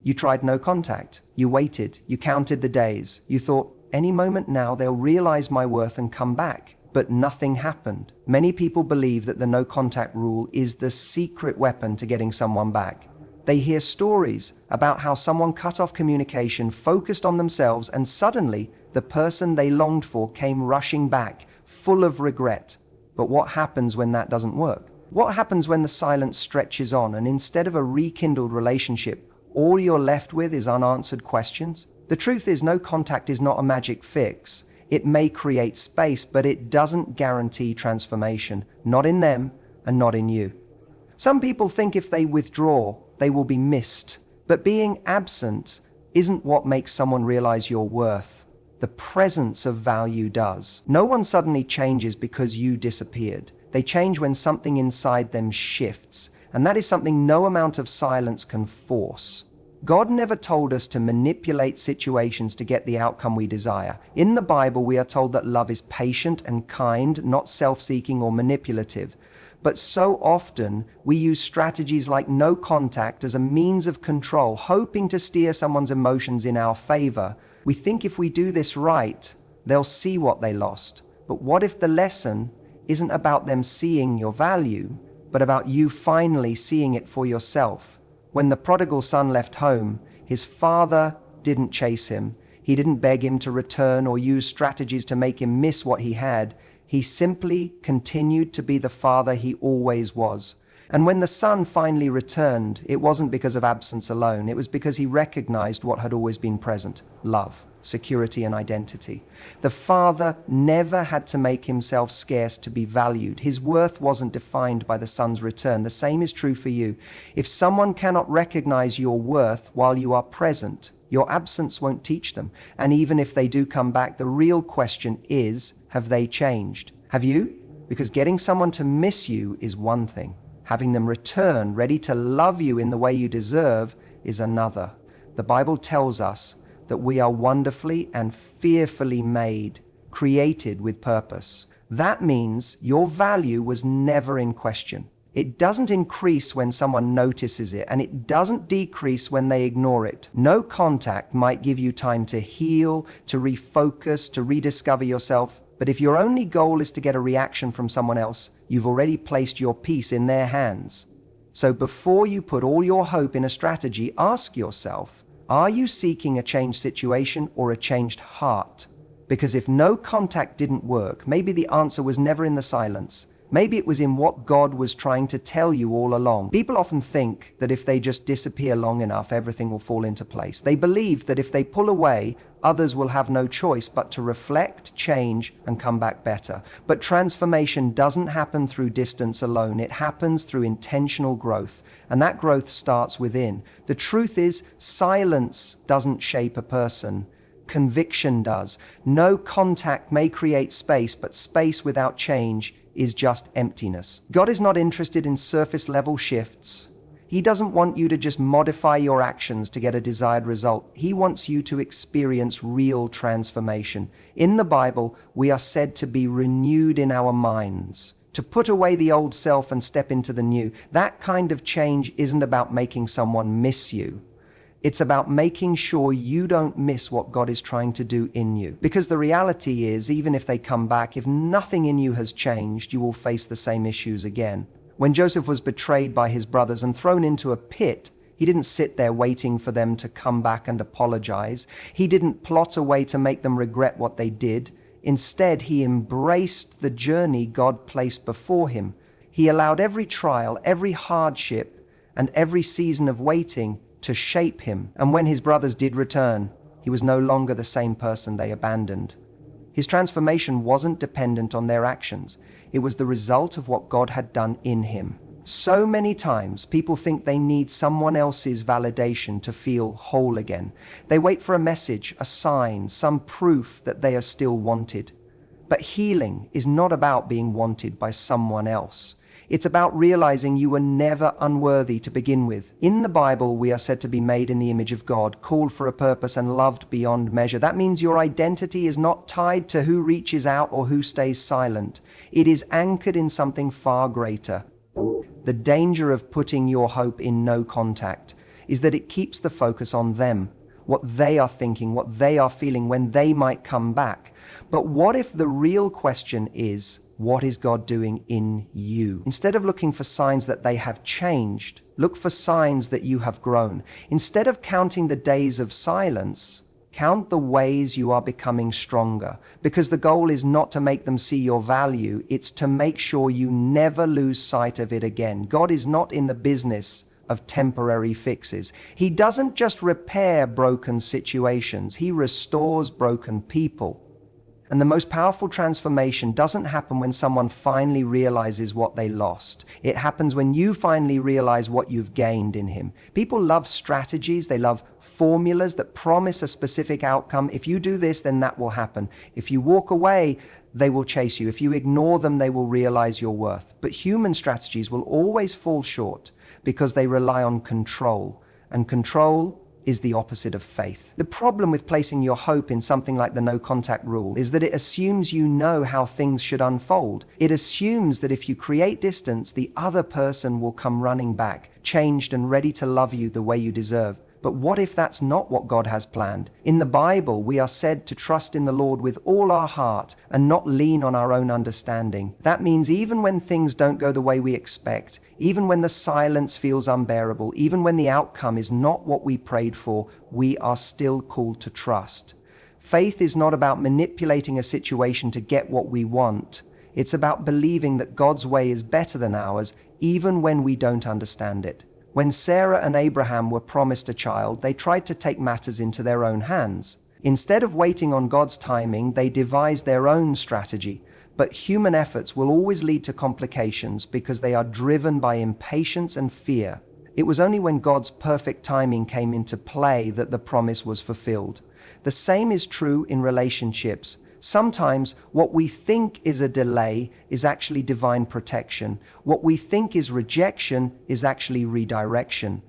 You tried no contact. You waited. You counted the days. You thought, any moment now they'll realize my worth and come back. But nothing happened. Many people believe that the no contact rule is the secret weapon to getting someone back. They hear stories about how someone cut off communication, focused on themselves, and suddenly the person they longed for came rushing back, full of regret. But what happens when that doesn't work? What happens when the silence stretches on and instead of a rekindled relationship, all you're left with is unanswered questions? The truth is, no contact is not a magic fix. It may create space, but it doesn't guarantee transformation, not in them and not in you. Some people think if they withdraw, they will be missed. But being absent isn't what makes someone realize your worth. The presence of value does. No one suddenly changes because you disappeared. They change when something inside them shifts, and that is something no amount of silence can force. God never told us to manipulate situations to get the outcome we desire. In the Bible, we are told that love is patient and kind, not self-seeking or manipulative. But so often, we use strategies like no contact as a means of control, hoping to steer someone's emotions in our favor. We think if we do this right, they'll see what they lost. But what if the lesson isn't about them seeing your value, but about you finally seeing it for yourself? When the prodigal son left home, his father didn't chase him. He didn't beg him to return or use strategies to make him miss what he had. He simply continued to be the father he always was. And when the son finally returned, it wasn't because of absence alone. It was because he recognized what had always been present: love, security, and identity. The father never had to make himself scarce to be valued. His worth wasn't defined by the son's return. The same is true for you. If someone cannot recognize your worth while you are present, your absence won't teach them. And even if they do come back, the real question is, have they changed? Have you? Because getting someone to miss you is one thing. Having them return, ready to love you in the way you deserve, is another. The Bible tells us that we are wonderfully and fearfully made, created with purpose. That means your value was never in question. It doesn't increase when someone notices it, and it doesn't decrease when they ignore it. No contact might give you time to heal, to refocus, to rediscover yourself. But if your only goal is to get a reaction from someone else, you've already placed your peace in their hands. So before you put all your hope in a strategy, ask yourself, are you seeking a changed situation or a changed heart? Because if no contact didn't work, maybe the answer was never in the silence. Maybe it was in what God was trying to tell you all along. People often think that if they just disappear long enough, everything will fall into place. They believe that if they pull away, others will have no choice but to reflect, change, and come back better. But transformation doesn't happen through distance alone. It happens through intentional growth, and that growth starts within. The truth is, silence doesn't shape a person. Conviction does. No contact may create space, but space without change is just emptiness. God is not interested in surface-level shifts. He doesn't want you to just modify your actions to get a desired result. He wants you to experience real transformation. In the Bible, we are said to be renewed in our minds, to put away the old self and step into the new. That kind of change isn't about making someone miss you. It's about making sure you don't miss what God is trying to do in you. Because the reality is, even if they come back, if nothing in you has changed, you will face the same issues again. When Joseph was betrayed by his brothers and thrown into a pit, he didn't sit there waiting for them to come back and apologize. He didn't plot a way to make them regret what they did. Instead, he embraced the journey God placed before him. He allowed every trial, every hardship, and every season of waiting to shape him. And when his brothers did return, he was no longer the same person they abandoned. His transformation wasn't dependent on their actions. It was the result of what God had done in him. So many times, people think they need someone else's validation to feel whole again. They wait for a message, a sign, some proof that they are still wanted. But healing is not about being wanted by someone else. It's about realizing you were never unworthy to begin with. In the Bible, we are said to be made in the image of God, called for a purpose and loved beyond measure. That means your identity is not tied to who reaches out or who stays silent. It is anchored in something far greater. The danger of putting your hope in no contact is that it keeps the focus on them, what they are thinking, what they are feeling when they might come back. But what if the real question is, what is God doing in you? Instead of looking for signs that they have changed, look for signs that you have grown. Instead of counting the days of silence, count the ways you are becoming stronger, because the goal is not to make them see your value, it's to make sure you never lose sight of it again. God is not in the business of temporary fixes. He doesn't just repair broken situations, He restores broken people. And the most powerful transformation doesn't happen when someone finally realizes what they lost. It happens when you finally realize what you've gained in Him. People love strategies, they love formulas that promise a specific outcome. If you do this, then that will happen. If you walk away, they will chase you. If you ignore them, they will realize your worth. But human strategies will always fall short because they rely on control. And control is the opposite of faith. The problem with placing your hope in something like the no contact rule is that it assumes you know how things should unfold. It assumes that if you create distance, the other person will come running back, changed and ready to love you the way you deserve. But what if that's not what God has planned? In the Bible, we are said to trust in the Lord with all our heart and not lean on our own understanding. That means even when things don't go the way we expect, even when the silence feels unbearable, even when the outcome is not what we prayed for, we are still called to trust. Faith is not about manipulating a situation to get what we want. It's about believing that God's way is better than ours, even when we don't understand it. When Sarah and Abraham were promised a child, they tried to take matters into their own hands. Instead of waiting on God's timing, they devised their own strategy. But human efforts will always lead to complications because they are driven by impatience and fear. It was only when God's perfect timing came into play that the promise was fulfilled. The same is true in relationships. Sometimes what we think is a delay is actually divine protection. What we think is rejection is actually redirection.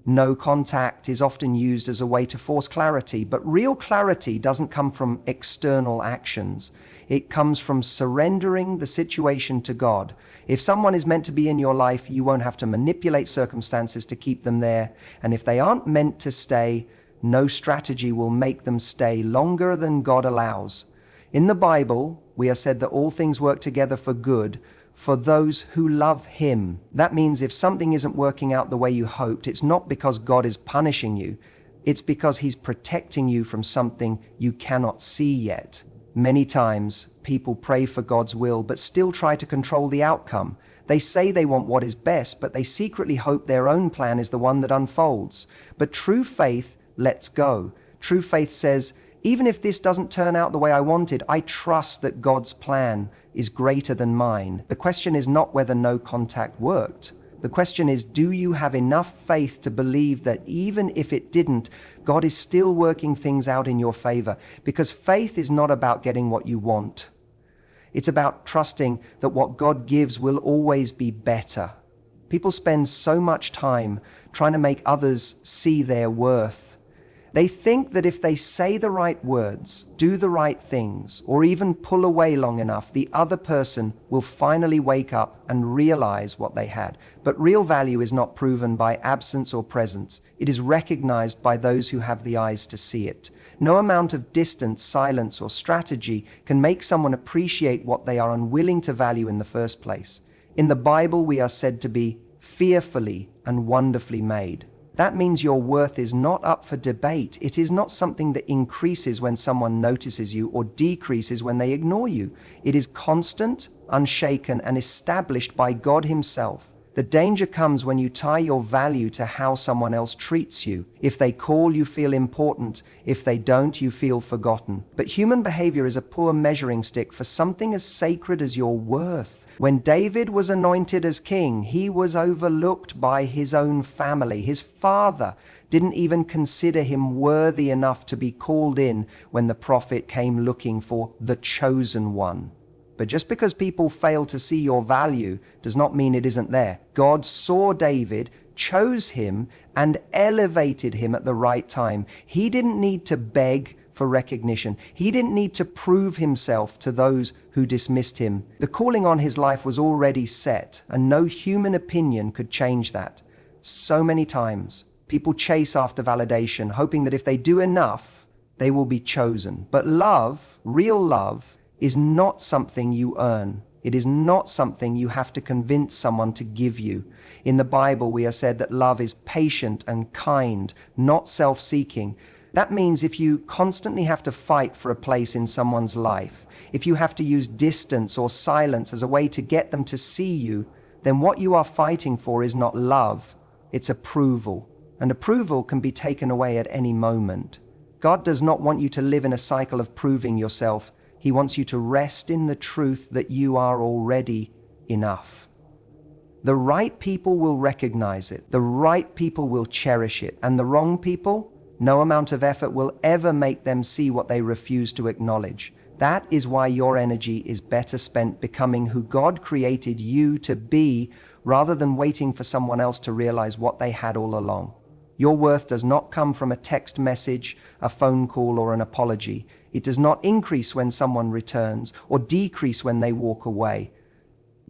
No contact is often used as a way to force clarity, but real clarity doesn't come from external actions. It comes from surrendering the situation to God. If someone is meant to be in your life, you won't have to manipulate circumstances to keep them there. And if they aren't meant to stay, no strategy will make them stay longer than God allows. In the Bible, we are said that all things work together for good for those who love Him. That means if something isn't working out the way you hoped, it's not because God is punishing you. It's because He's protecting you from something you cannot see yet. Many times, people pray for God's will, but still try to control the outcome. They say they want what is best, but they secretly hope their own plan is the one that unfolds. But true faith lets go. True faith says, even if this doesn't turn out the way I wanted, I trust that God's plan is greater than mine. The question is not whether no contact worked. The question is, do you have enough faith to believe that even if it didn't, God is still working things out in your favor? Because faith is not about getting what you want. It's about trusting that what God gives will always be better. People spend so much time trying to make others see their worth. They think that if they say the right words, do the right things, or even pull away long enough, the other person will finally wake up and realize what they had. But real value is not proven by absence or presence. It is recognized by those who have the eyes to see it. No amount of distance, silence, or strategy can make someone appreciate what they are unwilling to value in the first place. In the Bible, we are said to be fearfully and wonderfully made. That means your worth is not up for debate. It is not something that increases when someone notices you or decreases when they ignore you. It is constant, unshaken, and established by God Himself. The danger comes when you tie your value to how someone else treats you. If they call, you feel important. If they don't, you feel forgotten. But human behavior is a poor measuring stick for something as sacred as your worth. When David was anointed as king, he was overlooked by his own family. His father didn't even consider him worthy enough to be called in when the prophet came looking for the chosen one. But just because people fail to see your value does not mean it isn't there. God saw David, chose him, and elevated him at the right time. He didn't need to beg for recognition. He didn't need to prove himself to those who dismissed him. The calling on his life was already set, and no human opinion could change that. So many times, People chase after validation, hoping that if they do enough, they will be chosen. But love, real love, is not something you earn. It is not something you have to convince someone to give you. In the Bible, we are said that love is patient and kind, not self-seeking. That means if you constantly have to fight for a place in someone's life, if you have to use distance or silence as a way to get them to see you, then what you are fighting for is not love, it's approval. And approval can be taken away at any moment. God does not want you to live in a cycle of proving yourself. He wants you to rest in the truth that you are already enough. The right people will recognize it. The right people will cherish it. And the wrong people, no amount of effort will ever make them see what they refuse to acknowledge. That is why your energy is better spent becoming who God created you to be, rather than waiting for someone else to realize what they had all along. Your worth does not come from a text message, a phone call, or an apology. It does not increase when someone returns or decrease when they walk away.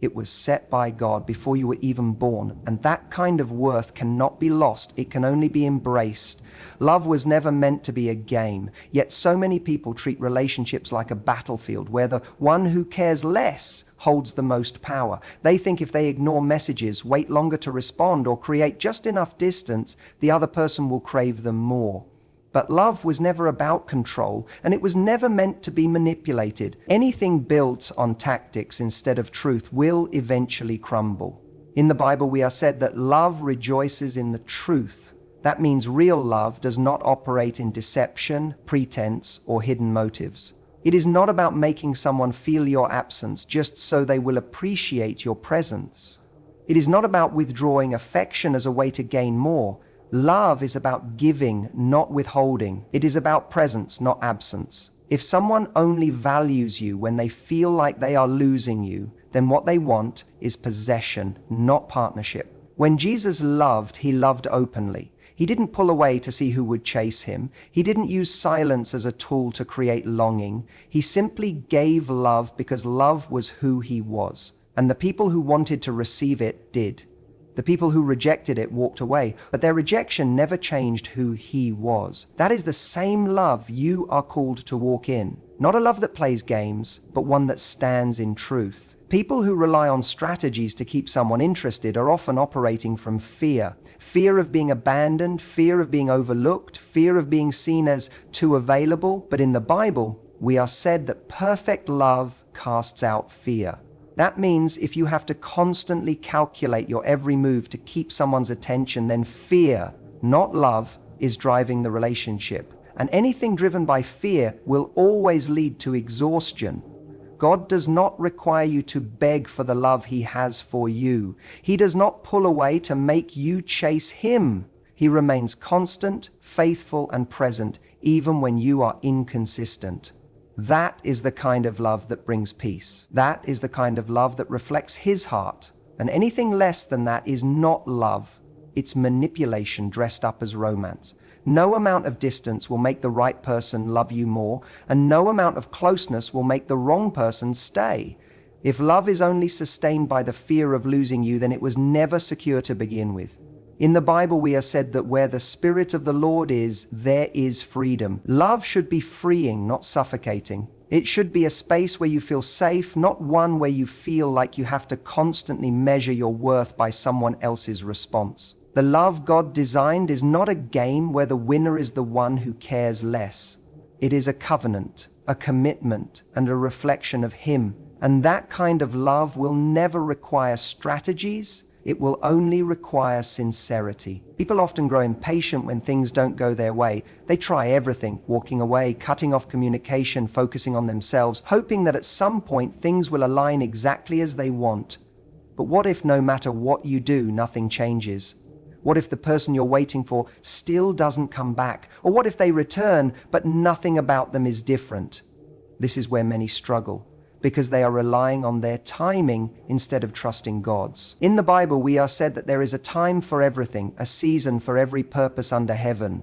It was set by God before you were even born, and that kind of worth cannot be lost. It can only be embraced. Love was never meant to be a game, yet so many people treat relationships like a battlefield where the one who cares less holds the most power. They think if they ignore messages, wait longer to respond, or create just enough distance, the other person will crave them more. But love was never about control, and it was never meant to be manipulated. Anything built on tactics instead of truth will eventually crumble. In the Bible, we are said that love rejoices in the truth. That means real love does not operate in deception, pretense, or hidden motives. It is not about making someone feel your absence just so they will appreciate your presence. It is not about withdrawing affection as a way to gain more. Love is about giving, not withholding. It is about presence, not absence. If someone only values you when they feel like they are losing you, then what they want is possession, not partnership. When Jesus loved, he loved openly. He didn't pull away to see who would chase him. He didn't use silence as a tool to create longing. He simply gave love because love was who he was. And the people who wanted to receive it did. The people who rejected it walked away, but their rejection never changed who he was. That is the same love you are called to walk in. Not a love that plays games, but one that stands in truth. People who rely on strategies to keep someone interested are often operating from fear. Fear of being abandoned, fear of being overlooked, fear of being seen as too available. But in the Bible, we are said that perfect love casts out fear. That means if you have to constantly calculate your every move to keep someone's attention, then fear, not love, is driving the relationship. And anything driven by fear will always lead to exhaustion. God does not require you to beg for the love he has for you. He does not pull away to make you chase him. He remains constant, faithful, and present, even when you are inconsistent. That is the kind of love that brings peace. That is the kind of love that reflects his heart. And anything less than that is not love. It's manipulation dressed up as romance. No amount of distance will make the right person love you more, and no amount of closeness will make the wrong person stay. If love is only sustained by the fear of losing you, then it was never secure to begin with. In the Bible, we are said that where the Spirit of the Lord is, there is freedom. Love should be freeing, not suffocating. It should be a space where you feel safe, not one where you feel like you have to constantly measure your worth by someone else's response. The love God designed is not a game where the winner is the one who cares less. It is a covenant, a commitment, and a reflection of Him. And that kind of love will never require strategies. It will only require sincerity. People often grow impatient when things don't go their way. They try everything, walking away, cutting off communication, focusing on themselves, hoping that at some point things will align exactly as they want. But what if no matter what you do, nothing changes? What if the person you're waiting for still doesn't come back? Or what if they return, but nothing about them is different? This is where many struggle, because they are relying on their timing instead of trusting God's. In the Bible, we are said that there is a time for everything, a season for every purpose under heaven.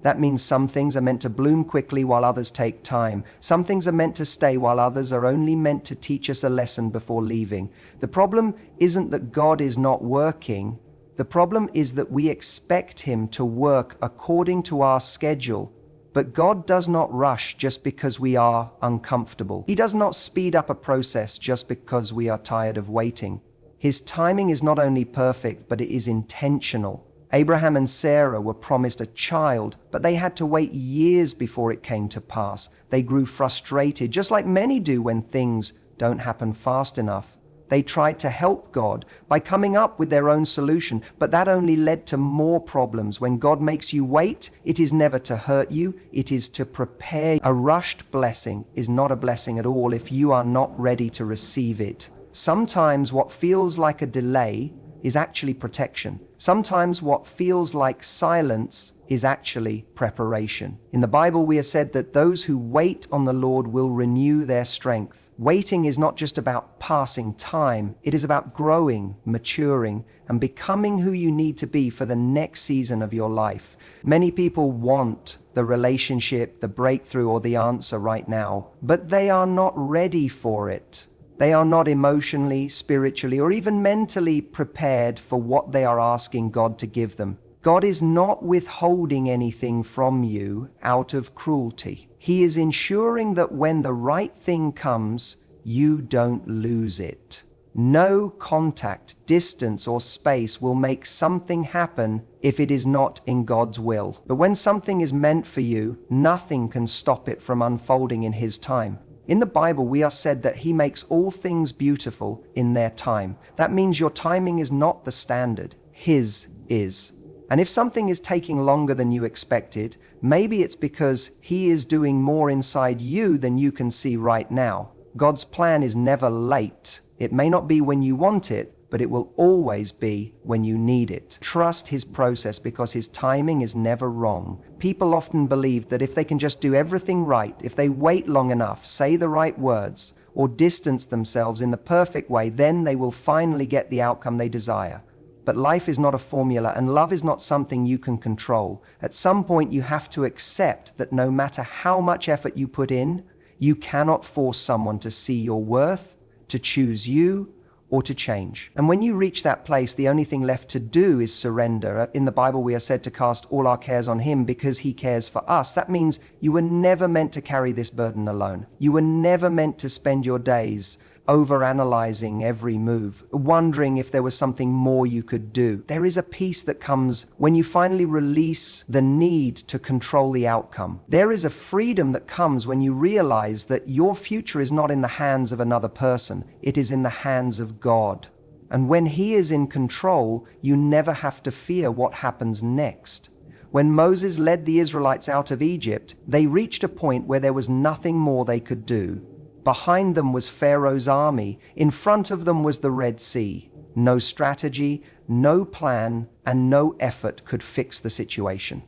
That means some things are meant to bloom quickly while others take time. Some things are meant to stay while others are only meant to teach us a lesson before leaving. The problem isn't that God is not working. The problem is that we expect Him to work according to our schedule, but God does not rush just because we are uncomfortable. He does not speed up a process just because we are tired of waiting. His timing is not only perfect, but it is intentional. Abraham and Sarah were promised a child, but they had to wait years before it came to pass. They grew frustrated, just like many do when things don't happen fast enough. They tried to help God by coming up with their own solution, but that only led to more problems. When God makes you wait, it is never to hurt you, it is to prepare. A rushed blessing is not a blessing at all if you are not ready to receive it. Sometimes what feels like a delay is actually protection. Sometimes what feels like silence is actually preparation. In the Bible, we are said that those who wait on the Lord will renew their strength. Waiting is not just about passing time. It is about growing, maturing, and becoming who you need to be for the next season of your life. Many people want the relationship, the breakthrough, or the answer right now, but they are not ready for it. They are not emotionally, spiritually, or even mentally prepared for what they are asking God to give them. God is not withholding anything from you out of cruelty. He is ensuring that when the right thing comes, you don't lose it. No contact, distance, or space will make something happen if it is not in God's will. But when something is meant for you, nothing can stop it from unfolding in His time. In the Bible, we are said that He makes all things beautiful in their time. That means your timing is not the standard. His is. And if something is taking longer than you expected, maybe it's because He is doing more inside you than you can see right now. God's plan is never late. It may not be when you want it, but it will always be when you need it. Trust His process because His timing is never wrong. People often believe that if they can just do everything right, if they wait long enough, say the right words, or distance themselves in the perfect way, then they will finally get the outcome they desire. But life is not a formula, and love is not something you can control. At some point, you have to accept that no matter how much effort you put in, you cannot force someone to see your worth, to choose you, or to change. And when you reach that place, the only thing left to do is surrender. In the Bible, we are said to cast all our cares on Him because He cares for us. That means you were never meant to carry this burden alone. You were never meant to spend your days overanalyzing every move, wondering if there was something more you could do. There is a peace that comes when you finally release the need to control the outcome. There is a freedom that comes when you realize that your future is not in the hands of another person. It is in the hands of God. And when He is in control, you never have to fear what happens next. When Moses led the Israelites out of Egypt, they reached a point where there was nothing more they could do. Behind them was Pharaoh's army. In front of them was the Red Sea. No strategy, no plan, and no effort could fix the situation.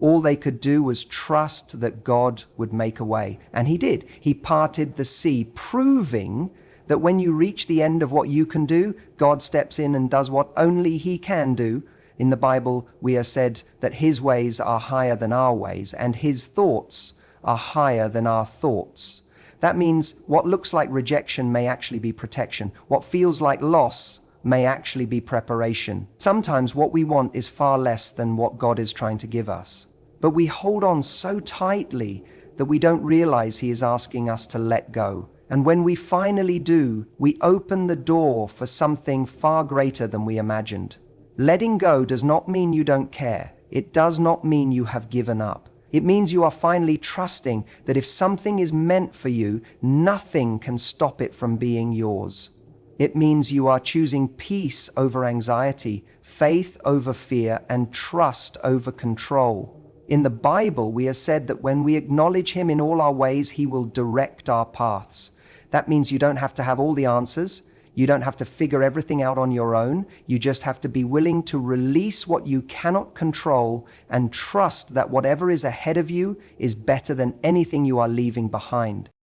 All they could do was trust that God would make a way. And He did. He parted the sea, proving that when you reach the end of what you can do, God steps in and does what only He can do. In the Bible, we are said that His ways are higher than our ways, and His thoughts are higher than our thoughts. That means what looks like rejection may actually be protection. What feels like loss may actually be preparation. Sometimes what we want is far less than what God is trying to give us. But we hold on so tightly that we don't realize He is asking us to let go. And when we finally do, we open the door for something far greater than we imagined. Letting go does not mean you don't care. It does not mean you have given up. It means you are finally trusting that if something is meant for you, nothing can stop it from being yours. It means you are choosing peace over anxiety, faith over fear, and trust over control. In the Bible, we are said that when we acknowledge Him in all our ways, He will direct our paths. That means you don't have to have all the answers. You don't have to figure everything out on your own. You just have to be willing to release what you cannot control and trust that whatever is ahead of you is better than anything you are leaving behind.